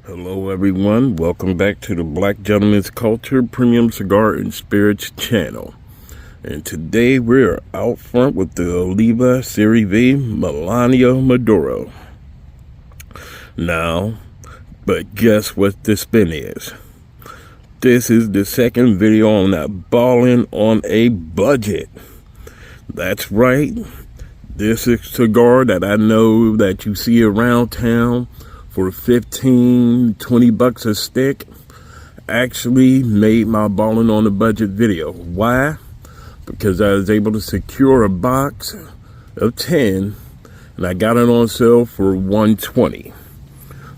Hello everyone, welcome back to the Black Gentleman's Culture Premium Cigar and Spirits channel. And today we're out front with the Oliva Serie Melanio Maduro. Now, but guess what the spin is? This is the second video on that balling on a budget. That's right, this is a cigar that I know that you see around town for 15-20 bucks a stick. Actually made my balling on the budget video. Why? Because I was able to secure a box of 10 and I got it on sale for $120.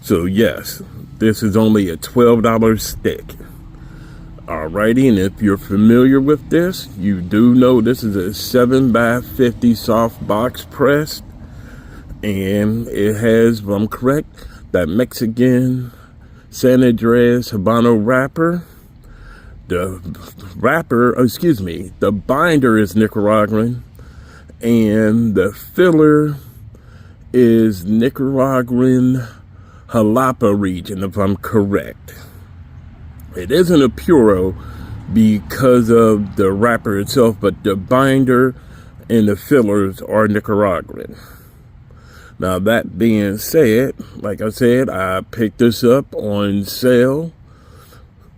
So yes, this is only a $12 stick. Alrighty, and if you're familiar with this, you do know this is a 7x50 soft box press, and it has, if I'm correct, that Mexican San Andres Habano wrapper. The binder is Nicaraguan, and the filler is Nicaraguan Jalapa region, if I'm correct. It isn't a Puro because of the wrapper itself, but the binder and the fillers are Nicaraguan. Now, that being said, like I said, I picked this up on sale.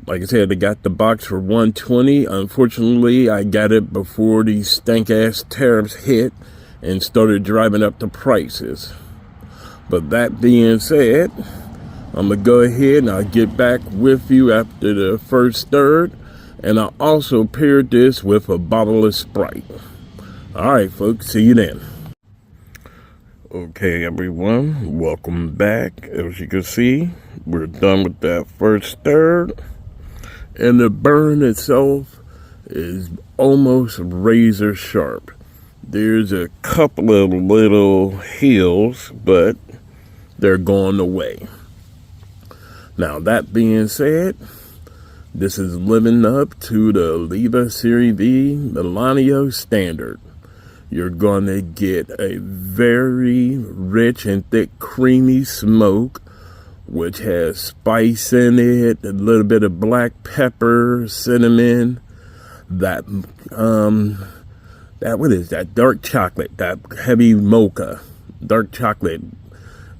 Like I said, I got the box for $120. Unfortunately, I got it before these stank-ass tariffs hit and started driving up the prices. But that being said, I'm going to go ahead and I'll get back with you after the first third. And I also paired this with a bottle of Sprite. All right, folks, see you then. Okay, everyone, welcome back. As you can see, we're done with that first third, and the burn itself is almost razor sharp. There's a couple of little hills, but they're going away. Now, that being said, this is living up to the Oliva Serie Melanio standard. You're going to get a very rich and thick creamy smoke, which has spice in it, a little bit of black pepper, cinnamon, that what is that, dark chocolate, that heavy mocha, dark chocolate.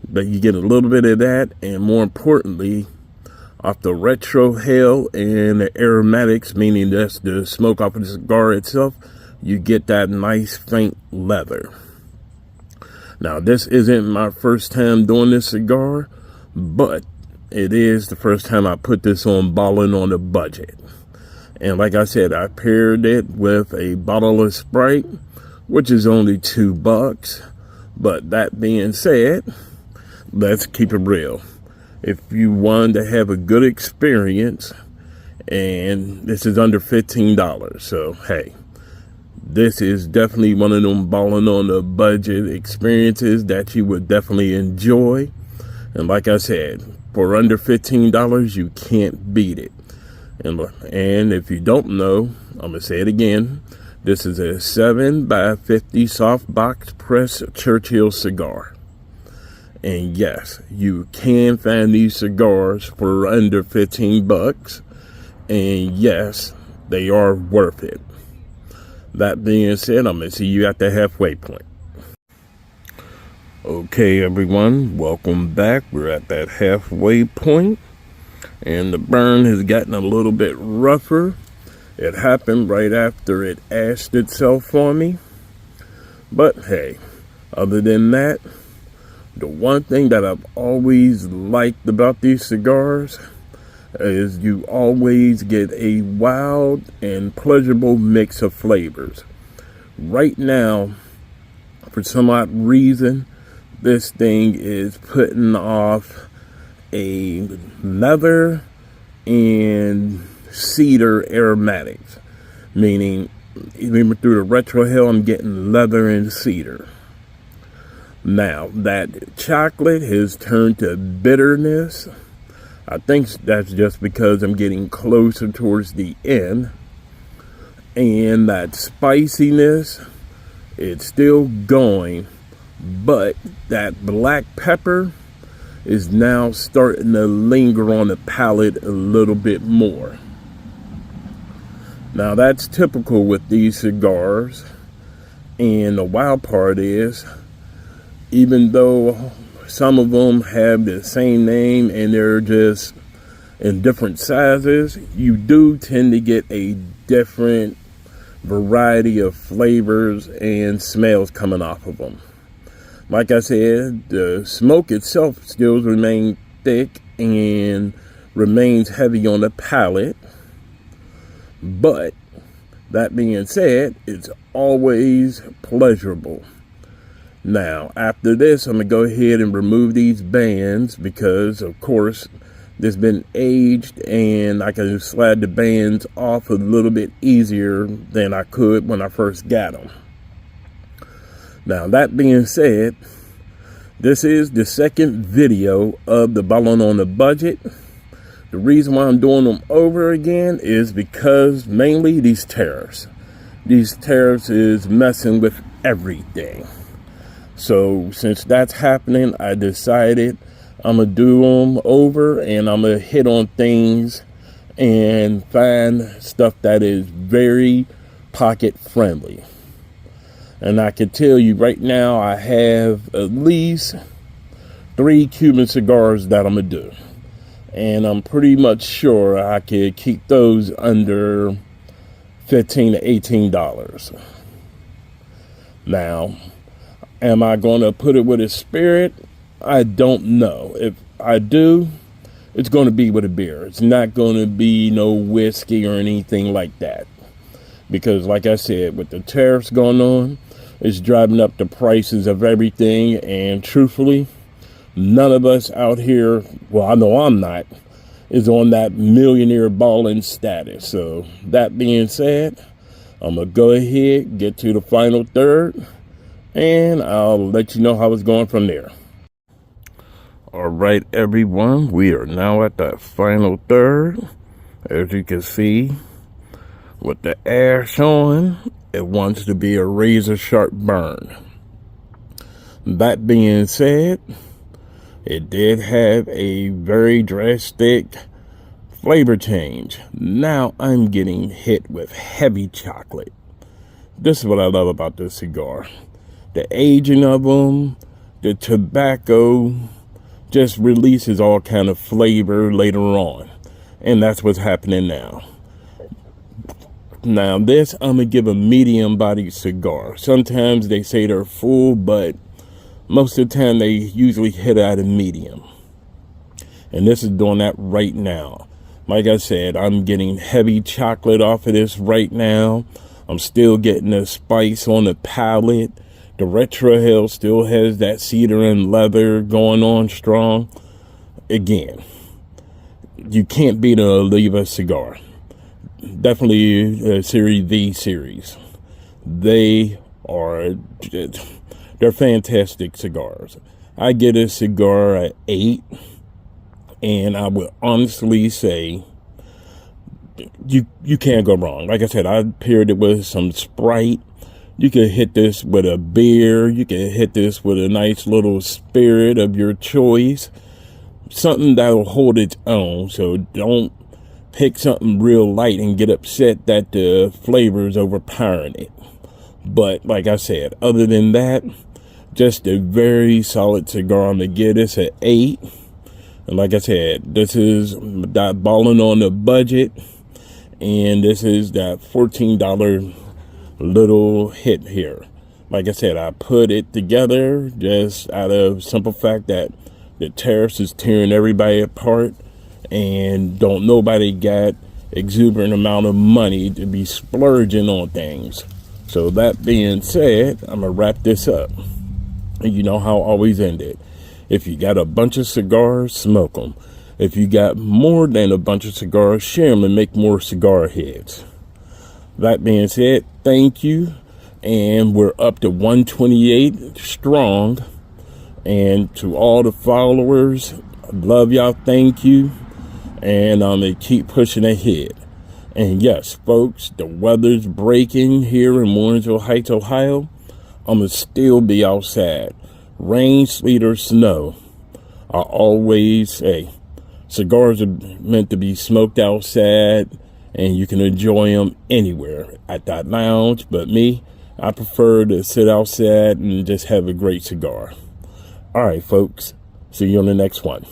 But you get a little bit of that, and more importantly, off the retrohale and the aromatics, meaning that's the smoke off of the cigar itself, you get that nice faint leather. Now, this isn't my first time doing this cigar, but it is the first time I put this on balling on a budget. And like I said, I paired it with a bottle of Sprite, which is only $2. But that being said, let's keep it real. If you want to have a good experience, and this is under $15, so hey, this is definitely one of them balling on a budget experiences that you would definitely enjoy. And like I said, for under $15, you can't beat it. And if you don't know, I'm going to say it again. This is a 7x50 soft box press Churchill cigar. And yes, you can find these cigars for under $15. And yes, they are worth it. That being said, I'm going to see you at the halfway point. Okay, everyone, welcome back. We're at that halfway point, and the burn has gotten a little bit rougher. It happened right after it ashed itself on me. But hey, other than that, the one thing that I've always liked about these cigars is you always get a wild and pleasurable mix of flavors. Right now, for some odd reason, this thing is putting off a leather and cedar aromatics, meaning even through the retrohale, I'm getting leather and cedar. Now, that chocolate has turned to bitterness. I think that's just because I'm getting closer towards the end. And that spiciness, it's still going, but that black pepper is now starting to linger on the palate a little bit more. Now that's typical with these cigars, and the wild part is, even though some of them have the same name and they're just in different sizes, you do tend to get a different variety of flavors and smells coming off of them. Like I said, the smoke itself still remains thick and remains heavy on the palate. But that being said, it's always pleasurable. Now, after this, I'm going to go ahead and remove these bands because, of course, this has been aged and I can slide the bands off a little bit easier than I could when I first got them. Now, that being said, this is the second video of the Ballin' on the Budget. The reason why I'm doing them over again is because mainly these tariffs. These tariffs is messing with everything. So since that's happening, I decided I'm going to do them over and I'm going to hit on things and find stuff that is very pocket friendly. And I can tell you right now, I have at least 3 Cuban cigars that I'm going to do. And I'm pretty much sure I could keep those under $15 to $18. Now, am I going to put it with a spirit? I don't know. If I do, it's going to be with a beer. It's not going to be no whiskey or anything like that. Because like I said, with the tariffs going on, it's driving up the prices of everything. And truthfully, none of us out here, well, I know I'm not, is on that millionaire balling status. So that being said, I'm going to go ahead, get to the final third, and I'll let you know how it's going from there. All right, everyone, we are now at the final third. As you can see, with the ash on, it wants to be a razor sharp burn. That being said, it did have a very drastic flavor change. Now I'm getting hit with heavy chocolate. This is what I love about this cigar. The aging of them, the tobacco just releases all kind of flavor later on. And that's what's happening now. Now this, I'm going to give a medium bodied cigar. Sometimes they say they're full, but most of the time they usually hit at a medium. And this is doing that right now. Like I said, I'm getting heavy chocolate off of this right now. I'm still getting the spice on the palate. The retrohale still has that cedar and leather going on strong. Again, you can't beat an Oliva cigar. Definitely a Serie V series. They're fantastic cigars. I get a cigar at 8, and I would honestly say you can't go wrong. Like I said, I paired it with some Sprite. You could hit this with a beer. You could hit this with a nice little spirit of your choice. Something that'll hold its own. So don't pick something real light and get upset that the flavor is overpowering it. But like I said, other than that, just a very solid cigar. I'm going to give this an 8. And like I said, this is that Ballin' on the Budget. And this is that $14 little hit here. Like I said, I put it together just out of simple fact that the tariffs is tearing everybody apart, and don't nobody got exuberant amount of money to be splurging on things. So that being said, I'm gonna wrap this up. And you know how I always end it. If you got a bunch of cigars, smoke them. If you got more than a bunch of cigars, share them and make more cigar heads. That being said, thank you. And we're up to 128 strong. And to all the followers, love y'all, thank you. And I'm going to keep pushing ahead. And yes, folks, the weather's breaking here in Warrensville Heights, Ohio. I'm going to still be outside. Rain, sleet, or snow. I always say cigars are meant to be smoked outside, and you can enjoy them anywhere at that lounge. But me, I prefer to sit outside and just have a great cigar. All right, folks. See you on the next one.